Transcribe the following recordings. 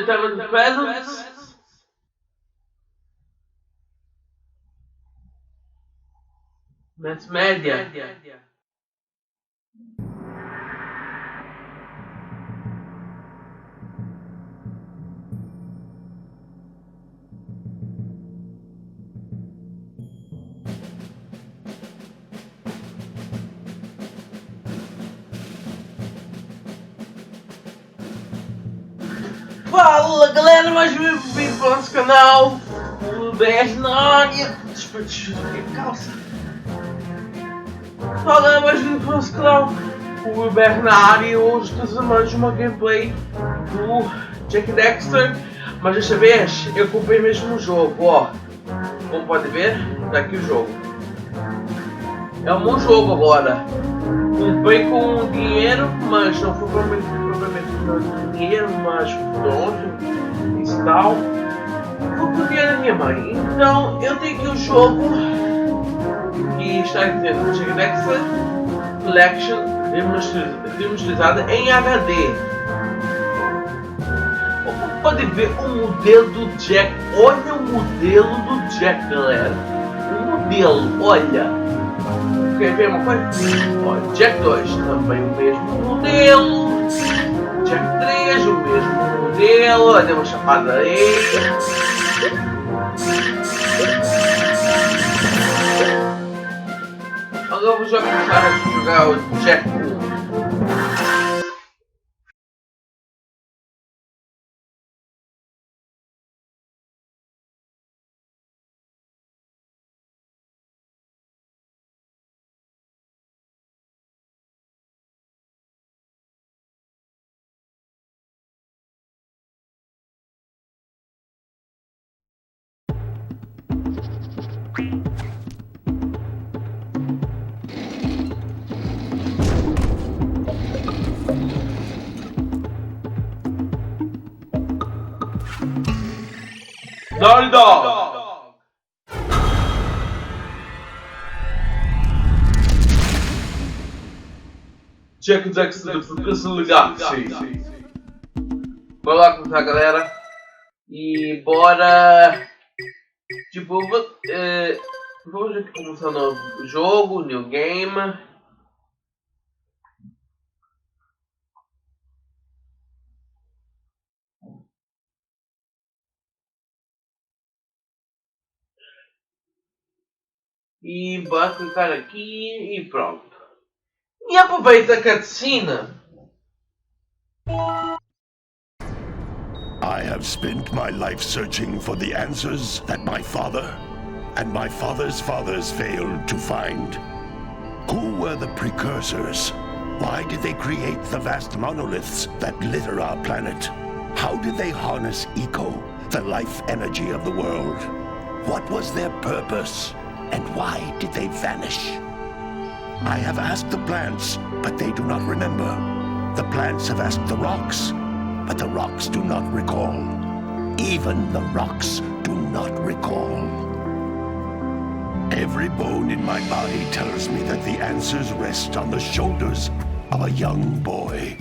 time in the present. Mass Media. Fala galera, mais bem-vindo para o nosso canal. O BR na área. Despecho de calça. Fala galera, mais bem-vindo para o nosso canal. O BR na área e hoje temos mais uma gameplay do Jak and Daxter. Mas desta vez eu comprei mesmo o jogo, ó. Como pode ver, está aqui o jogo. É um bom jogo agora. Comprei com dinheiro, mas não foi propriamente com dinheiro, mas pronto, e tal. Foi com o dinheiro da minha mãe. Então eu tenho aqui o jogo que está dizendo Jak and Daxter Collection remasterizada em HD. Como pode ver o modelo do Jack, olha o modelo do Jack, galera. O modelo, olha. Quer ver uma coisa? Ó, Jak 2 também o mesmo modelo. Jak 3 o mesmo modelo. Olha uma chapada aí. Agora vou já começar a jogar o Jak 1. Dog. Jak and Daxter The Precursor. Bora lá começar, galera. E bora. Tipo, vamos aqui começar um novo jogo, new game. E bora clicar aqui e pronto. E aproveita a cutscene. I have spent my life searching for the answers that my father and my father's fathers failed to find. Who were the precursors? Why did they create the vast monoliths that litter our planet? How did they harness eco, the life energy of the world? What was their purpose? And why did they vanish? I have asked the plants, but they do not remember. The plants have asked the rocks, but the rocks do not recall. Even the rocks do not recall. Every bone in my body tells me that the answers rest on the shoulders of a young boy.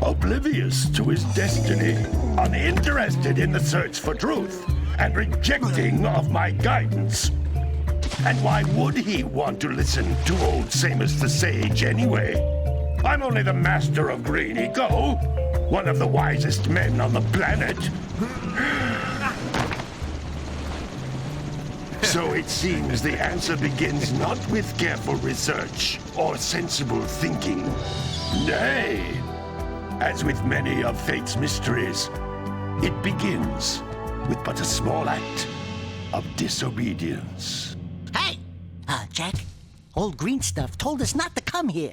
Oblivious to his destiny, uninterested in the search for truth, and rejecting of my guidance. And why would he want to listen to old Samus the Sage anyway? I'm only the master of green eco, one of the wisest men on the planet. So it seems the answer begins not with careful research or sensible thinking. Nay, as with many of fate's mysteries, it begins with but a small act of disobedience. Hey! Jak, old green stuff told us not to come here.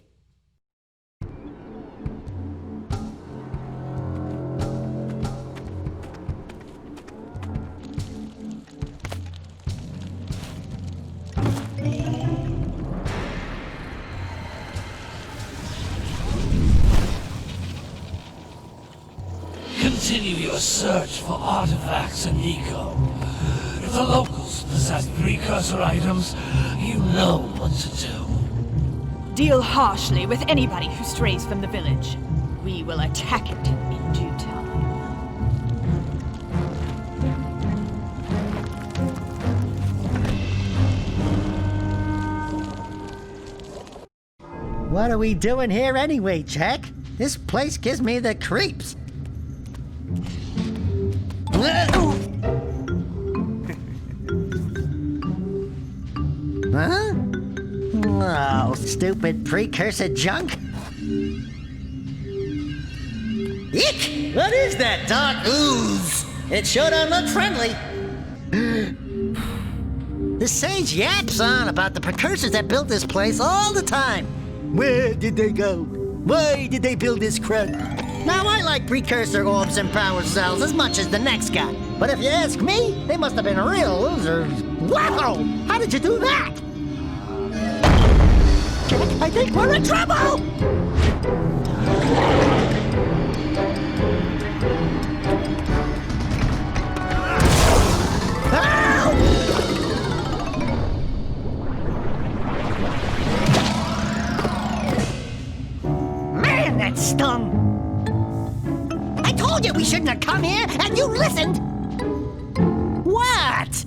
Continue your search for artifacts and eco. If the locals possess precursor items, you know what to do. Deal harshly with anybody who strays from the village. We will attack it in due time. What are we doing here anyway, Jack? This place gives me the creeps. Huh? Oh, stupid precursor junk. Eek! What is that dark ooze? It sure don't look friendly. The sage yaps on about the precursors that built this place all the time. Where did they go? Why did they build this crud? Now, I like precursor orbs and power cells as much as the next guy. But if you ask me, they must have been real losers. Wow! How did you do that? Jack, I think we're in trouble! Man, that stung! I told you we shouldn't have come here, and you listened! What?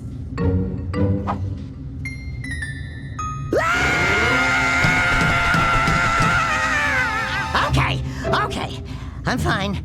Okay. I'm fine.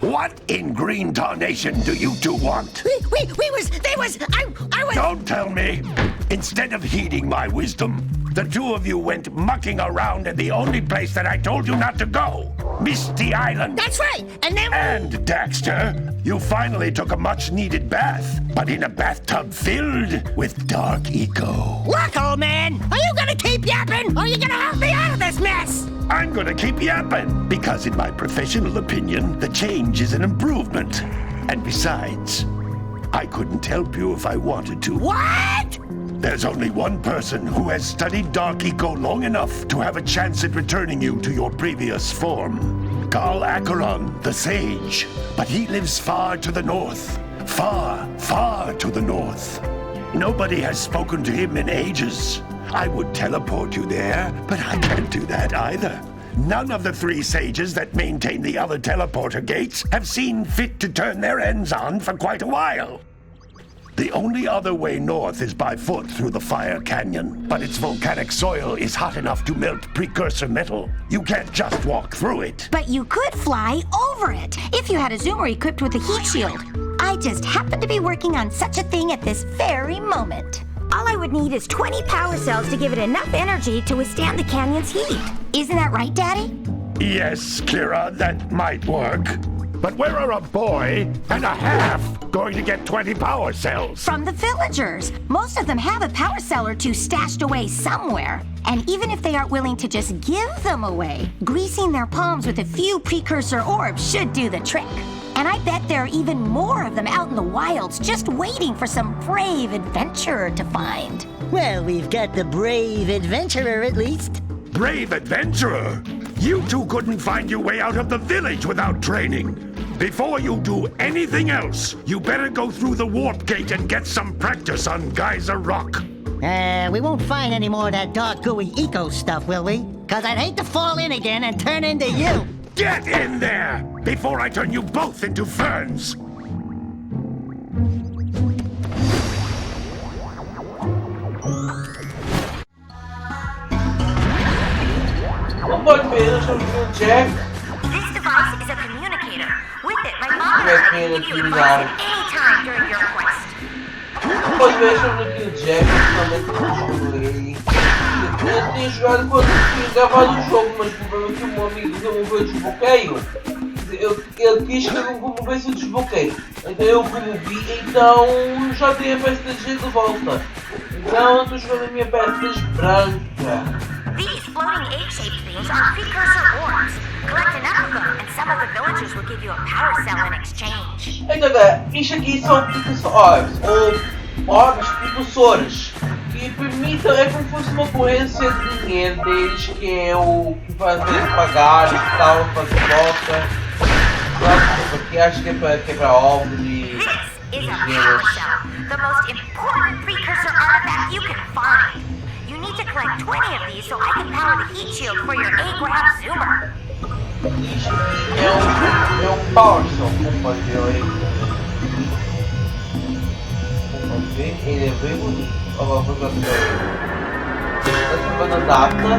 What in green tarnation do you two want? I was... Don't tell me! Instead of heeding my wisdom, the two of you went mucking around in the only place that I told you not to go, Misty Island. That's right, and then... And, Daxter, you finally took a much-needed bath, but in a bathtub filled with dark eco. Look, old man, are you gonna keep yapping, or are you gonna help me out of this mess? I'm gonna keep yapping, because in my professional opinion, the change is an improvement. And besides, I couldn't help you if I wanted to. What? There's only one person who has studied Dark Eco long enough to have a chance at returning you to your previous form. Carl Acheron, the Sage. But he lives far to the north. Far, far to the north. Nobody has spoken to him in ages. I would teleport you there, but I can't do that either. None of the three sages that maintain the other teleporter gates have seen fit to turn their ends on for quite a while. The only other way north is by foot through the Fire Canyon, but its volcanic soil is hot enough to melt precursor metal. You can't just walk through it. But you could fly over it, if you had a zoomer equipped with a heat shield. I just happen to be working on such a thing at this very moment. All I would need is 20 power cells to give it enough energy to withstand the canyon's heat. Isn't that right, Daddy? Yes, Kira, that might work. But where are a boy and a half going to get 20 power cells? From the villagers. Most of them have a power cell or two stashed away somewhere. And even if they aren't willing to just give them away, greasing their palms with a few precursor orbs should do the trick. And I bet there are even more of them out in the wilds just waiting for some brave adventurer to find. Well, we've got the brave adventurer at least. Brave adventurer? You two couldn't find your way out of the village without training. Before you do anything else, you better go through the warp gate and get some practice on Geyser Rock. We won't find any more of that dark gooey eco stuff, will we? 'Cause I'd hate to fall in again and turn into you. Get in there before I turn you both into ferns. Pode ver, eu estou aqui no Jack. This device is a communicator. With it, my mom can give you advice at any time during your quest. Pode ver, eu estou aqui no Jack, eu também ele. Eu tinha jogado quando tinha gravado o jogo, mas o problema é que o meu amigo removeu o desbloqueio. Ele quis que eu removesse o desbloqueio. Então eu removi, então já tenho a peça de gente de volta. Então eu estou jogando a minha peça branca. These floating egg-shaped things are precursor orbs. Collect enough of them, and some of the villagers will give you a power cell in exchange. Então, isto aqui são orbs precursores que permitem, é como se fosse uma corrência de dinheiro deles, que é o que faz pagar e tal, fazer volta. Aqui acho que é para quebrar ovos e This is a power cell, the most important precursor artifact you can find. You need to collect 20 of these so I can power the heat shield for your A-graph zoomer. Isso aqui é um power cell, como pode ver aí. Como pode ver, ele é bem bonito. Olha lá, vou jogar ele. Essa banda data.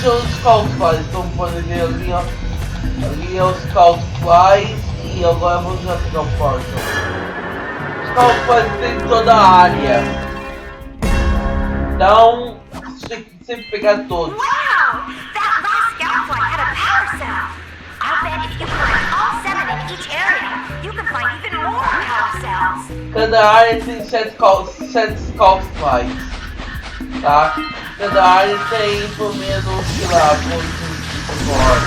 Os Scout Flies, então pode ver ali, ó. Ali é o Scout Flies e agora vamos já pegar o Portal. Os Scout Flies tem toda a área, então você tem que sempre pegar todos. Wow! That last Scout Fly had a power cell! I bet if you put all 7 in each area, you can find even more power cells! Cada área tem 7 Scout Flies, tá? Cada área tem pelo menos, sei lá, fora.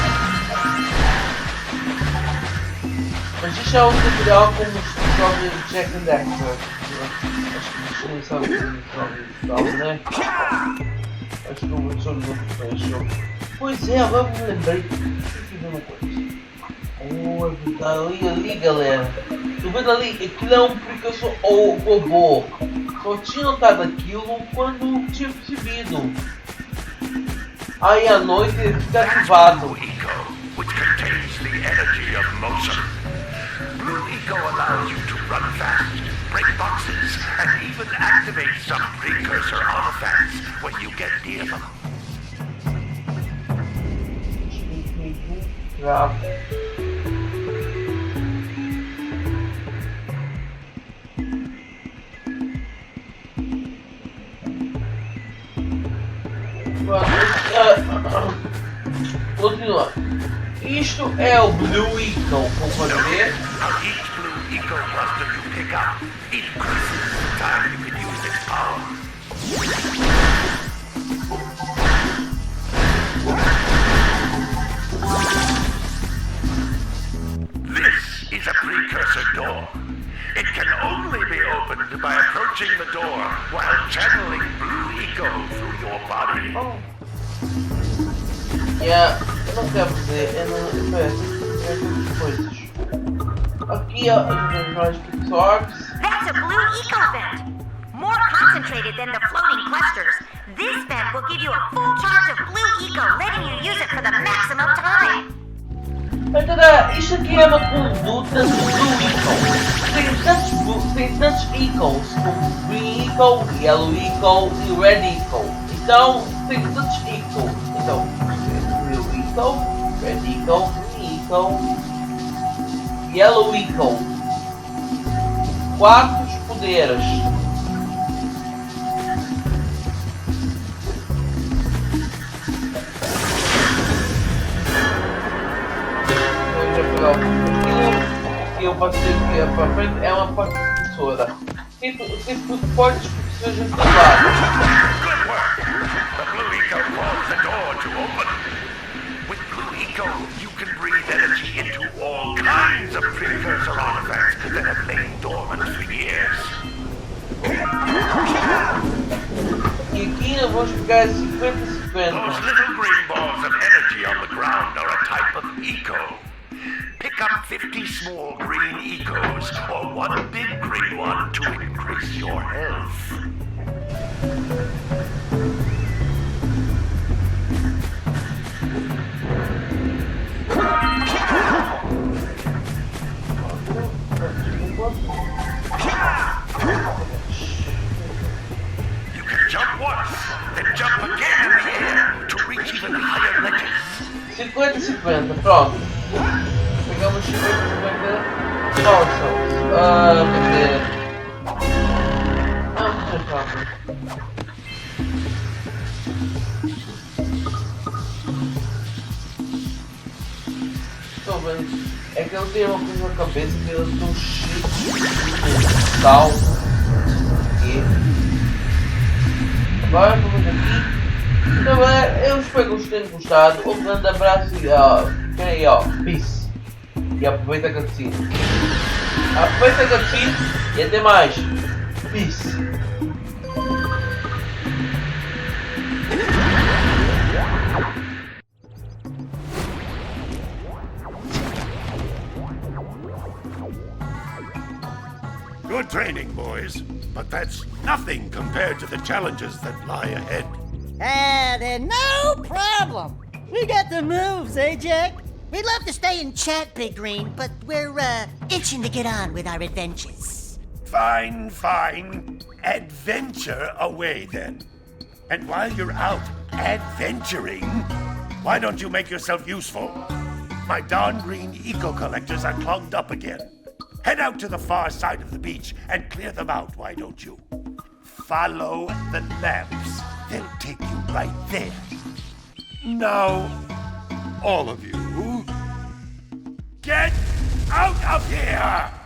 Mas deixa eu tutorial como os jogos de Jak and Daxter. Acho que vocês sabem os jogos, né? Acho que eu vou jogar no jogo. Pois é, agora eu me lembrei. Deixa eu ver uma coisa. Oh, tá ali, galera. Tô vendo ali, aquilo é um precursor ou robô. Só tinha notado aquilo quando tinha percebido. Aí à noite ele fica ativado. Which contains the energy of motion. Blue Eco allows you to run fast, break boxes, and even activate some precursor artifacts when you get near them. Continua. Isto é o Blue Eco, como pode ver. Each Blue Eco cluster you pick up increases the time you can use its power. This is a precursor door. It can only be opened by approaching the door while channeling Blue Eco through your body. Oh. Yeah, eu não quero dizer, eu não peço coisas. Aqui ó, as absorbs. That's a blue eco vent! More concentrated than the floating clusters. This vent will give you a full charge of blue eco, letting you use it for the maximum time. Então, isto aqui é uma conduta de Blue Eco. Tem tantos Ecos como Green Eco, Yellow Eco e Red Eco. Então, tem tantos Eco. Então, Blue Eco, Red Eco, Green Eco, Yellow Eco. 4 poderes. Que eu passei aqui para frente é uma professora. Tipo fortes professores de trabalho. Good work! The Blue Eco calls the door to open. With Blue Eco, you can breathe energy into all kinds of precursor artifacts that have lain dormant for years. E aqui nós vamos pegar 50-50. Those little green balls of energy on the ground are a type of eco. Pick up 50 small green ecos or one big green one to increase your health. You can jump once, then jump again in the air to reach even higher ledges. 50-50, pronto. Pegamos 50-50 Power Cells. Cadê? Muito rápido. Estou vendo. É que eu tenho uma coisa na cabeça que eu estou cheio de sal. Agora vamos aqui. Então, eu espero que vocês tenham gostado. Um grande abraço e peace. E aproveita a cutscene. Aproveita a cutscene e até mais. Peace. Good training, boys. But that's nothing compared to the challenges that lie ahead. Then no problem. We got the moves, eh, Jack? We'd love to stay and chat, Big Green, but we're, itching to get on with our adventures. Fine, fine. Adventure away, then. And while you're out adventuring, why don't you make yourself useful? My darn green eco-collectors are clogged up again. Head out to the far side of the beach and clear them out, why don't you? Follow the lamps. They'll take you right there. Now, all of you, get out of here!